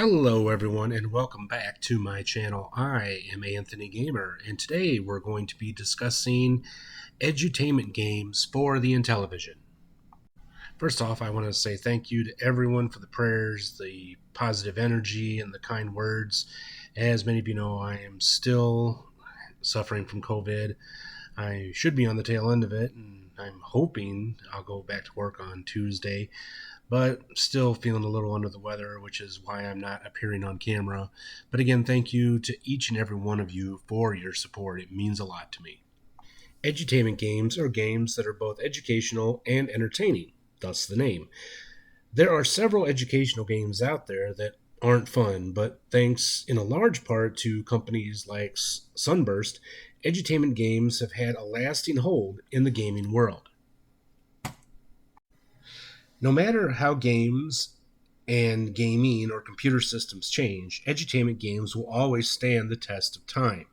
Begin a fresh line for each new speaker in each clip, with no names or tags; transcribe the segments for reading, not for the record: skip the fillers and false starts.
Hello everyone and welcome back to my channel. I am Anthony Gamer and today we're going to be discussing edutainment games for the Intellivision. First off, I want to say thank you to everyone for the prayers, the positive energy, and the kind words. As many of you know, I am still suffering from COVID. I should be on the tail end of it, and I'm hoping I'll go back to work on Tuesday, but still feeling a little under the weather, which is why I'm not appearing on camera. But again, thank you to each and every one of you for your support. It means a lot to me. Edutainment games are games that are both educational and entertaining, thus the name. There are several educational games out there that aren't fun, but thanks in a large part to companies like Sunburst, edutainment games have had a lasting hold in the gaming world. No matter how games and gaming or computer systems change, edutainment games will always stand the test of time.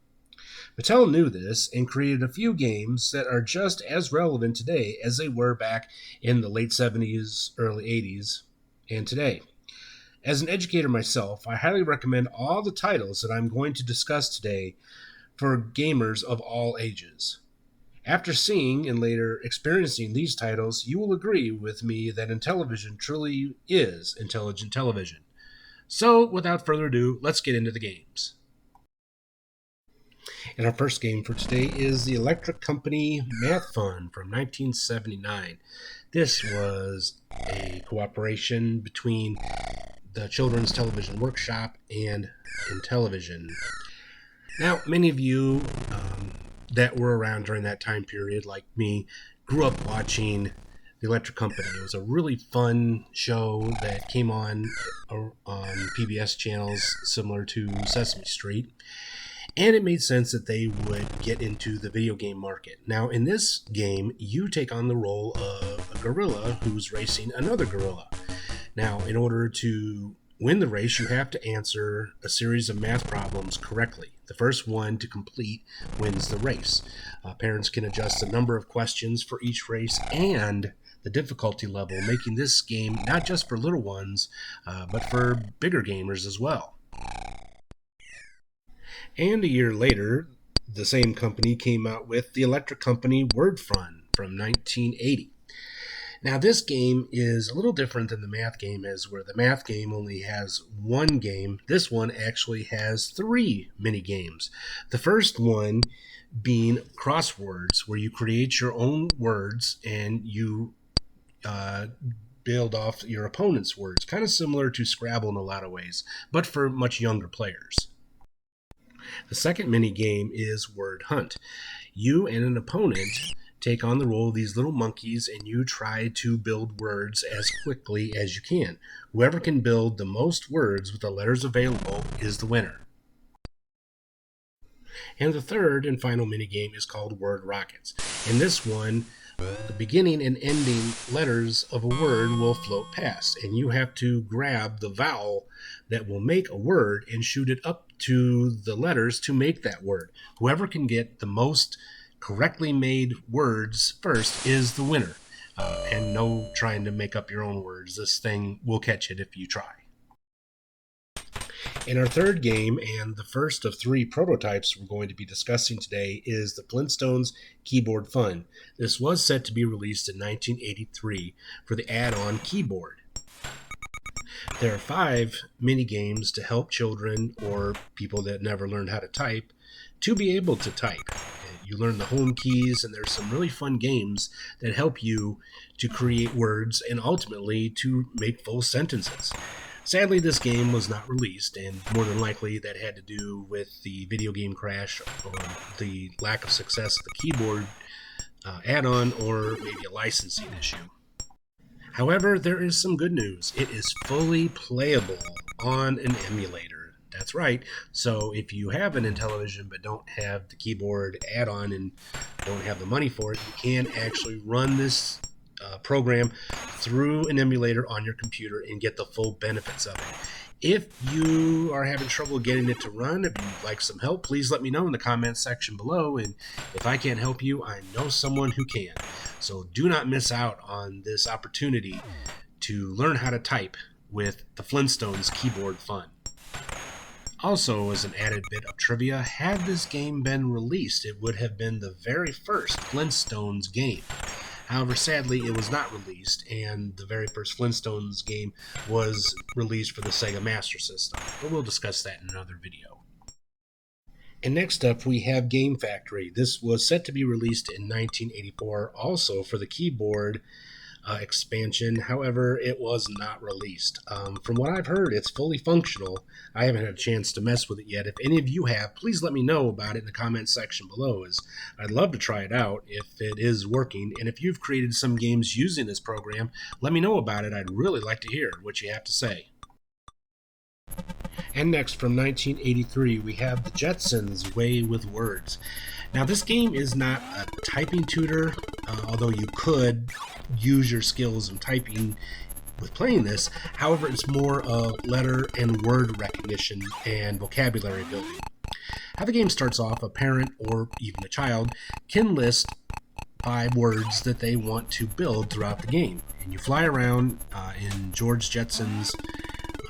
Mattel knew this and created a few games that are just as relevant today as they were back in the late 70s, early 80s, and today. As an educator myself, I highly recommend all the titles that I'm going to discuss today for gamers of all ages. After seeing and later experiencing these titles, you will agree with me that Intellivision truly is intelligent television. So, without further ado, let's get into the games. And our first game for today is the Electric Company Math Fun from 1979. This was a cooperation between the Children's Television Workshop and Intellivision. Now, many of you that were around during that time period, like me, grew up watching The Electric Company. It was a really fun show that came on PBS channels similar to Sesame Street, and it made sense that they would get into the video game market. Now, in this game, you take on the role of a gorilla who's racing another gorilla. Now, in order to win the race, you have to answer a series of math problems correctly. The first one to complete wins the race. Parents can adjust the number of questions for each race and the difficulty level, making this game not just for little ones, but for bigger gamers as well. And a year later, the same company came out with the Electric Company Word Fun from 1980. Now, this game is a little different than the math game, as where the math game only has one game. This one actually has 3 mini games. The first one being crosswords, where you create your own words and you build off your opponent's words, kind of similar to Scrabble in a lot of ways, but for much younger players. The second mini game is Word Hunt. You and an opponent take on the role of these little monkeys and you try to build words as quickly as you can. Whoever can build the most words with the letters available is the winner. And the third and final minigame is called Word Rockets. In this one, the beginning and ending letters of a word will float past, and you have to grab the vowel that will make a word and shoot it up to the letters to make that word. Whoever can get the most correctly made words first is the winner. And no trying to make up your own words. This thing will catch it if you try. In our third game, and the first of 3 prototypes we're going to be discussing today, is the Flintstones Keyboard Fun. This was set to be released in 1983 for the add-on keyboard. There are 5 mini games to help children or people that never learned how to type to be able to type. You learn the home keys, and there's some really fun games that help you to create words and ultimately to make full sentences. Sadly, this game was not released, and more than likely that had to do with the video game crash or the lack of success of the keyboard add-on, or maybe a licensing issue. However, there is some good news. It is fully playable on an emulator. That's right. So if you have an Intellivision but don't have the keyboard add-on and don't have the money for it, you can actually run this program through an emulator on your computer and get the full benefits of it. If you are having trouble getting it to run, if you'd like some help, please let me know in the comments section below. And if I can't help you, I know someone who can. So do not miss out on this opportunity to learn how to type with the Flintstones Keyboard Fun. Also, as an added bit of trivia, had this game been released, it would have been the very first Flintstones game. However, sadly, it was not released, and the very first Flintstones game was released for the Sega Master System, but we'll discuss that in another video. And next up, we have Game Factory. This was set to be released in 1984, also for the keyboard expansion. However, it was not released. From what I've heard, it's fully functional. I haven't had a chance to mess with it yet. If any of you have, please let me know about it in the comments section below, as I'd love to try it out if it is working. And if you've created some games using this program, let me know about it. I'd really like to hear what you have to say. And next, from 1983, we have the Jetsons Way with Words. Now, this game is not a typing tutor, although you could use your skills in typing with playing this. However, it's more of letter and word recognition and vocabulary building. How the game starts off, a parent or even a child can list 5 words that they want to build throughout the game. And you fly around in George Jetson's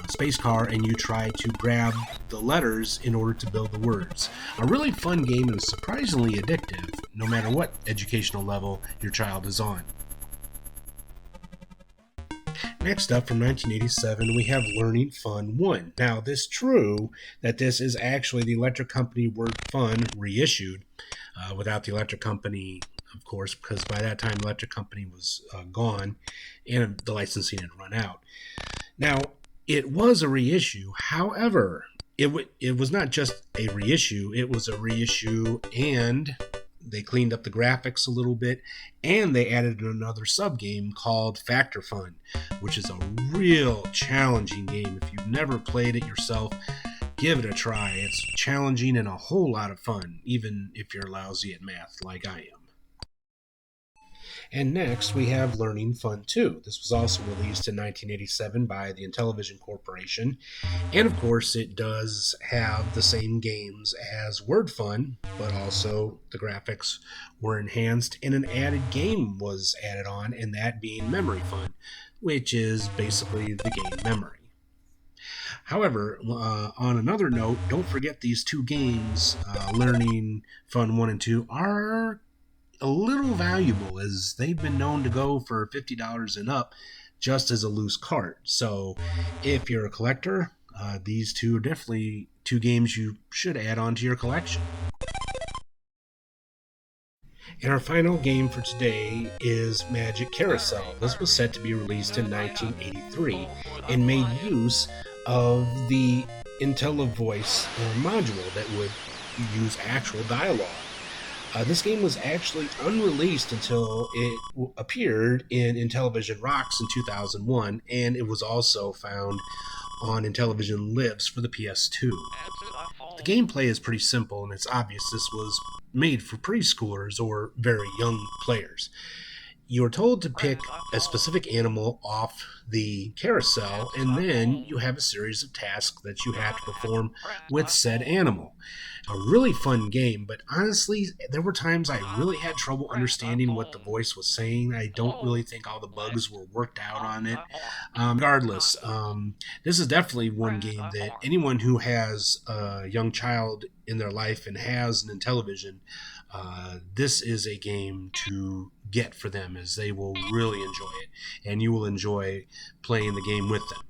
space car and you try to grab the letters in order to build the words. A really fun game and surprisingly addictive, no matter what educational level your child is on. Next up, from 1987, we have Learning Fun 1. Now, it's true that this is actually the Electric Company Word Fun reissued, without the Electric Company, of course, because by that time Electric Company was gone and the licensing had run out. Now, it was a reissue. However, it was not just a reissue. It was a reissue, and they cleaned up the graphics a little bit, and they added another sub-game called Factor Fun, which is a real challenging game. If you've never played it yourself, give it a try. It's challenging and a whole lot of fun, even if you're lousy at math like I am. And next, we have Learning Fun 2. This was also released in 1987 by the Intellivision Corporation. And of course, it does have the same games as Word Fun, but also the graphics were enhanced and an added game was added on, and that being Memory Fun, which is basically the game Memory. However, on another note, don't forget these 2 games, Learning Fun 1 and 2, are a little valuable, as they've been known to go for $50 and up just as a loose cart. So if you're a collector, these 2 are definitely 2 games you should add on to your collection. And our final game for today is Magic Carousel. This was set to be released in 1983 and made use of the Intellivoice module that would use actual dialogue. This game was actually unreleased until it appeared in Intellivision Rocks in 2001, and it was also found on Intellivision Lives for the PS2. The gameplay is pretty simple, and it's obvious this was made for preschoolers or very young players. You are told to pick a specific animal off the carousel, and then you have a series of tasks that you have to perform with said animal. A really fun game, but honestly, there were times I really had trouble understanding what the voice was saying. I don't really think all the bugs were worked out on it. Regardless, this is definitely one game that anyone who has a young child in their life and has an Intellivision, this is a game to get for them, as they will really enjoy it, and you will enjoy playing the game with them.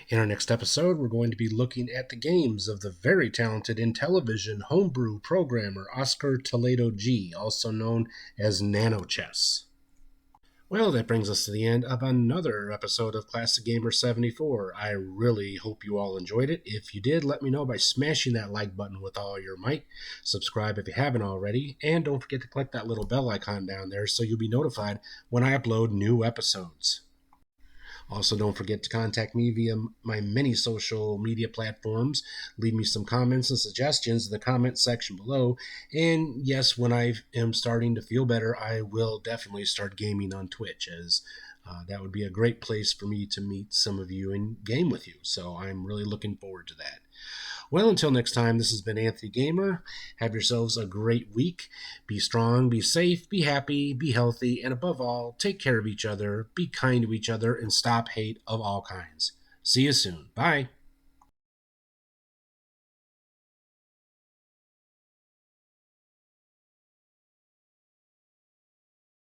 In our next episode, we're going to be looking at the games of the very talented Intellivision homebrew programmer Oscar Toledo G, also known as Nano Chess. Well, that brings us to the end of another episode of Classic Gamer 74. I really hope you all enjoyed it. If you did, let me know by smashing that like button with all your might. Subscribe if you haven't already, and don't forget to click that little bell icon down there so you'll be notified when I upload new episodes. Also, don't forget to contact me via my many social media platforms. Leave me some comments and suggestions in the comment section below. And yes, when I am starting to feel better, I will definitely start gaming on Twitch, as that would be a great place for me to meet some of you and game with you. So I'm really looking forward to that. Well, until next time, this has been Anthony Gamer. Have yourselves a great week. Be strong, be safe, be happy, be healthy, and above all, take care of each other, be kind to each other, and stop hate of all kinds. See you soon. Bye.